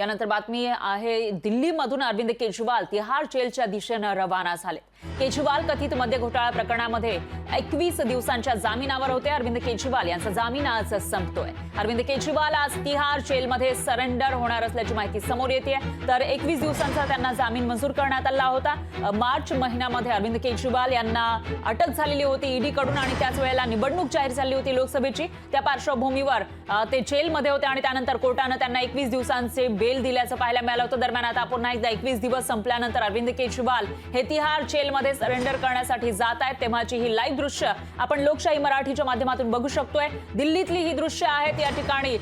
यानंतर बातमी आहे दिल्लीमधून अरविंद केजरीवाल तिहार जेलच्या दिशेने रवाना झाले। केजरीवाल कथित मद्य घोटाळा प्रकरणामध्ये 21 दिवसांच्या जामिनावर होते। अरविंद केजरीवाल यांचा जामीन आज संपतोय। अरविंद केजरीवाल आज तिहार जेलमध्ये सरेंडर होणार असल्याची माहिती समोर येते। तर 21 दिवसांचा त्यांना जामीन मंजूर करण्यात आला होता। मार्च महिन्यामध्ये अरविंद केजरीवाल यांना अटक झालेली होती ईडी कडून आणि त्याच वेळेला निवडणूक जाहीर झाली होती लोकसभेची। त्या पार्श्वभूमीवर ते जेलमध्ये होते आणि त्यानंतर कोर्टाने त्यांना 21 दिवसांचे बेल दिल्याचं पाहायला मिळालं होतं। दरम्यान आता पुन्हा एकदा 21 दिवस संपल्यानंतर अरविंद केजरीवाल हे तिहार जेलमध्ये सरेंडर करण्यासाठी जात आहेत। तेव्हाची ही लाईव्ह दृश्य आपण लोकशाही मराठीच्या माध्यमातून बघू शकतोय। दिल्लीतली ही दृश्य आहेत। या ठिकाणी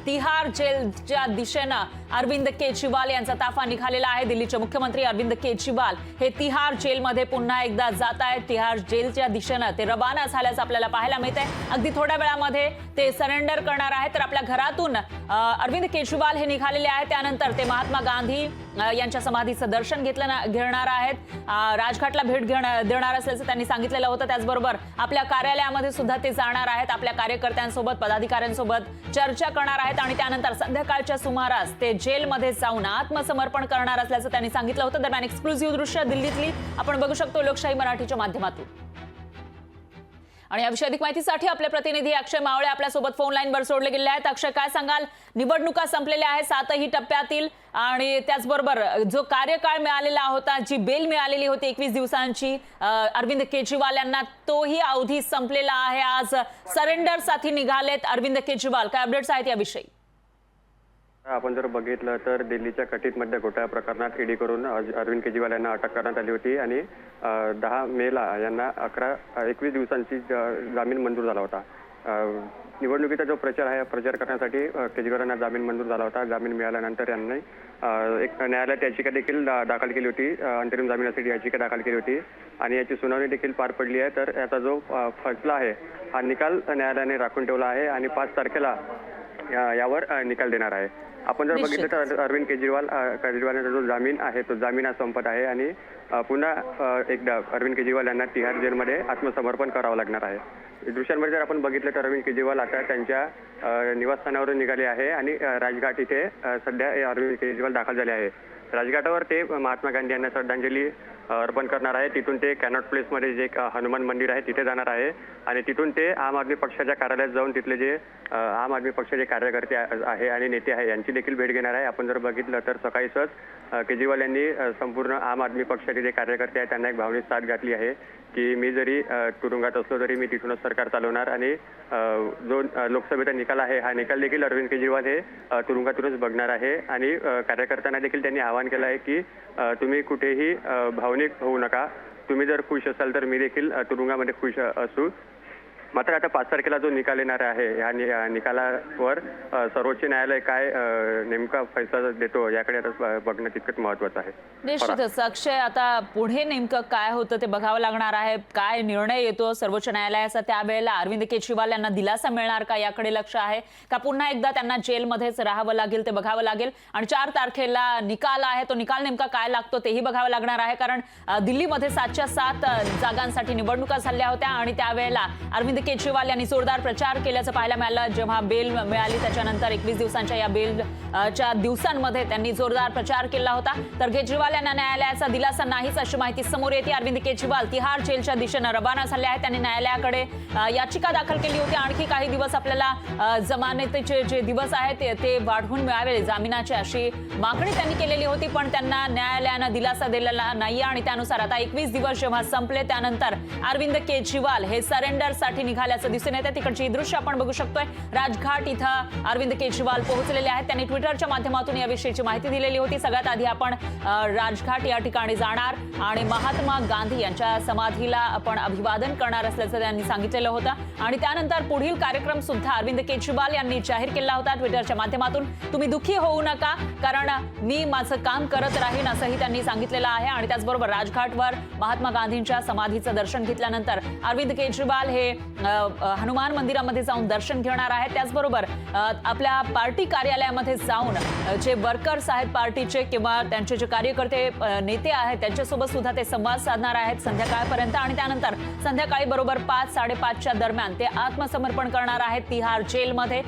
तिहार जेलच्या दिशेने अरविंद केजरीवाल यांचा ताफा निघालेला आहे। दिल्लीचे मुख्यमंत्री अरविंद केजरीवाल हे तिहार जेलमध्ये पुन्हा एकदा जात आहेत। तिहार जेलच्या दिशेने ते रवाना झाल्याचं आपल्याला पाहायला मिळतंय। अगदी थोड्या वेळामध्ये ते सरेंडर करणार आहेत। तर आपल्या घरातून अरविंद केजरीवाल हे निघालेले आहेत। त्यानंतर ते महात्मा गांधी यांच्या समाधीचं दर्शन घेणार आहेत। राजघाटला भेट देणार असल्याचं त्यांनी सांगितलेलं होतं। त्याचबरोबर आपल्या कार्यालयामध्ये सुद्धा ते जाणार आहेत। आपल्या कार्यकर्त्यांसोबत पदाधिकाऱ्यांसोबत चर्चा करणार आहेत आणि त्यानंतर संध्याकाळच्या सुमारास ते जेलमध्ये जाऊन आत्मसमर्पण करणार असल्याचं त्यांनी सांगितलं होतं। दरम्यान एक्सक्लुझिव्ह दृश्य दिल्लीतली आपण बघू शकतो लोकशाही मराठीच्या माध्यमातून। आणि याविषयी अधिक माहितीसाठी आपले प्रतिनिधी अक्षय मावळे आपल्या सोबत फोन लाईनवर जोडले गेले आहेत। अक्षय, काय सांगाल? निवडणुका संपलेल्या आहेत 7ही टप्प्यातील आणि त्याचबरोबर जो कार्यकाळ मिळालेला होता, जी बेल मिळालेली होती 21 दिवसांची अरविंद केजरीवाल यांना, तोही अवधी संपलेला आहे। आज सरेंडरसाठी निघालेत अरविंद केजरीवाल। काय अपडेट्स आहेत याविषयी? आपण जर बघितलं तर दिल्लीच्या कथित मद्य घोटाळा प्रकरणात ईडी करून अरविंद केजरीवाल यांना अटक करण्यात आली होती आणि 10 मेला यांना 21 दिवसांची जामीन मंजूर झाला होता। निवडणुकीचा जो प्रचार आहे प्रचार करण्यासाठी केजरीवाल यांना जामीन मंजूर झाला होता। जामीन मिळाल्यानंतर यांनी एक न्यायालयात याचिका देखील दाखल केली होती, अंतरिम जामिनासाठी याचिका दाखल केली होती आणि याची सुनावणी देखील पार पडली आहे। तर याचा जो फैसला आहे हा निकाल न्यायालयाने राखून ठेवला आहे आणि 5 तारखेला यावर निकाल देणार आहे। आपण जर बघितलं तर अरविंद केजरीवाल यांचा जो जामीन आहे तो जामीन आज संपत आहे आणि पुन्हा एकदा अरविंद केजरीवाल यांना तिहार जेलमध्ये आत्मसमर्पण करावं लागणार आहे। दृश्यांमध्ये जर आपण बघितलं तर अरविंद केजरीवाल आता त्यांच्या निवासस्थानावरून निघाले आहे आणि राजघाट इथे सध्या अरविंद केजरीवाल दाखल झाले आहे। राजघाटावर ते महात्मा गांधी यांना श्रद्धांजली अर्पण करणार आहे। तिथून ते कॅनॉट प्लेसमध्ये जे हनुमान मंदिर आहे तिथे जाणार आहे आणि तिथून ते आम आदमी पक्षाच्या कार्यालयात जाऊन तिथले जे आम आदमी पक्षाचे कार्यकर्ते आहे आणि नेते आहे यांची देखील भेट घेणार आहे। आपण जर बघितलं तर सकाळीच केजरीवाल यांनी संपूर्ण आम आदमी पक्षाचे जे कार्यकर्ते आहेत त्यांना एक भावनिक साथ घातली आहे की मी जरी तुरुंगात असलो तरी मी तिथूनच सरकार चालवणार आणि जो लोकसभेचा निकाल आहे हा निकाल देखील अरविंद केजरीवाल हे तुरुंगातूनच बघणार आहे आणि कार्यकर्त्यांना देखील त्यांनी आवाहन केलं आहे की तुम्ही कुठेही भावनिक होऊ नका, तुम्ही जर खुश असाल तर मी देखील तुरुंगामध्ये खुश असू। मात्र आता 5 तारखेला जो निकाल येणार आहे या निकालावर सर्वोच्च न्यायालय काय नेमका फैसला देतो याकडे आता बघणं तितकंच महत्त्वाचं आहे। निश्चितच अक्षय, आता पुढे नेमकं काय होतं ते बघावं लागणार आहे। काय निर्णय येतो सर्वोच्च न्यायालयाचा, त्यावेळेला अरविंद केजरीवाल यांना दिलासा मिळणार का याकडे लक्ष आहे का पुन्हा एकदा त्यांना जेलमध्येच राहावं लागेल ते बघावं लागेल। आणि 4 तारखेला निकाल आहे, तो निकाल नेमका काय लागतो तेही बघावं लागणार आहे। कारण दिल्लीमध्ये 7च्या 7 जागांसाठी निवडणुका झाल्या होत्या आणि त्यावेळेला अरविंद केजरीवाल यांनी जोरदार प्रचार केल्याचं पाहायला मिळालं। जेव्हा बेल मिळाली त्याच्यानंतर 21 दिवसांच्या या बेलच्या दिवसांमध्ये त्यांनी जोरदार प्रचार केला होता। तर केजरीवाल यांना न्यायालयाचा दिलासा नाहीच अशी माहिती समोर येते। अरविंद केजरीवाल तिहार जेलच्या दिशेने रवाना झाले आहेत। त्यांनी न्यायालयाकडे याचिका दाखल केली होती आणखी काही दिवस आपल्याला जमानतीचे जे दिवस आहेत ते वाढवून मिळावे जामिनाचे अशी मागणी त्यांनी केलेली होती, पण त्यांना न्यायालयाने दिलासा दिलेला नाही आणि त्यानुसार आता 21 दिवस जेव्हा संपले त्यानंतर अरविंद केजरीवाल हे सरेंडरसाठी निघाल्याचं दिसून येते। तिकडची दृश्य आपण बघू शकतोय। राजघाट इथं अरविंद केजरीवाल पोहोचलेले आहेत। त्यांनी ट्विटरच्या माध्यमातून याविषयीची माहिती दिलेली होती। सगळ्यात आधी आपण राजघाट या ठिकाणी जाणार आणि महात्मा गांधी यांच्या समाधीला आपण अभिवादन करणार असल्याचं त्यांनी सांगितलेलं होतं आणि त्यानंतर पुढील कार्यक्रम सुद्धा अरविंद केजरीवाल यांनी जाहीर केला होता ट्विटरच्या माध्यमातून। तुम्ही दुःखी होऊ नका कारण मी माझं काम करत राहीन असंही त्यांनी सांगितलेलं आहे। आणि त्याचबरोबर राजघाटवर महात्मा गांधींच्या समाधीचं दर्शन घेतल्यानंतर अरविंद केजरीवाल हे हनुमान मंदिरामध्ये जाऊन दर्शन घेणार आहेत। त्याचबरोबर आपल्या पार्टी कार्यालयामध्ये जाऊन जे वर्कर्स आहेत पार्टीचे किंवा त्यांचे जे कार्यकर्ते नेते आहेत त्यांच्यासोबत सुद्धा ते संवाद साधणार आहेत संध्याकाळपर्यंत आणि त्यानंतर संध्याकाळी बरोबर 5-5:30च्या दरम्यान ते आत्मसमर्पण करणार आहेत तिहार जेलमध्ये।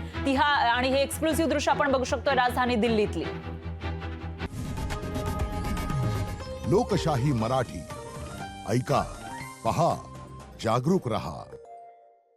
आणि हे एक्सक्लुझिव्ह दृश्य आपण बघू शकतो राजधानी दिल्लीतली। लोकशाही मराठी ऐका, पहा, जागरूक रहा.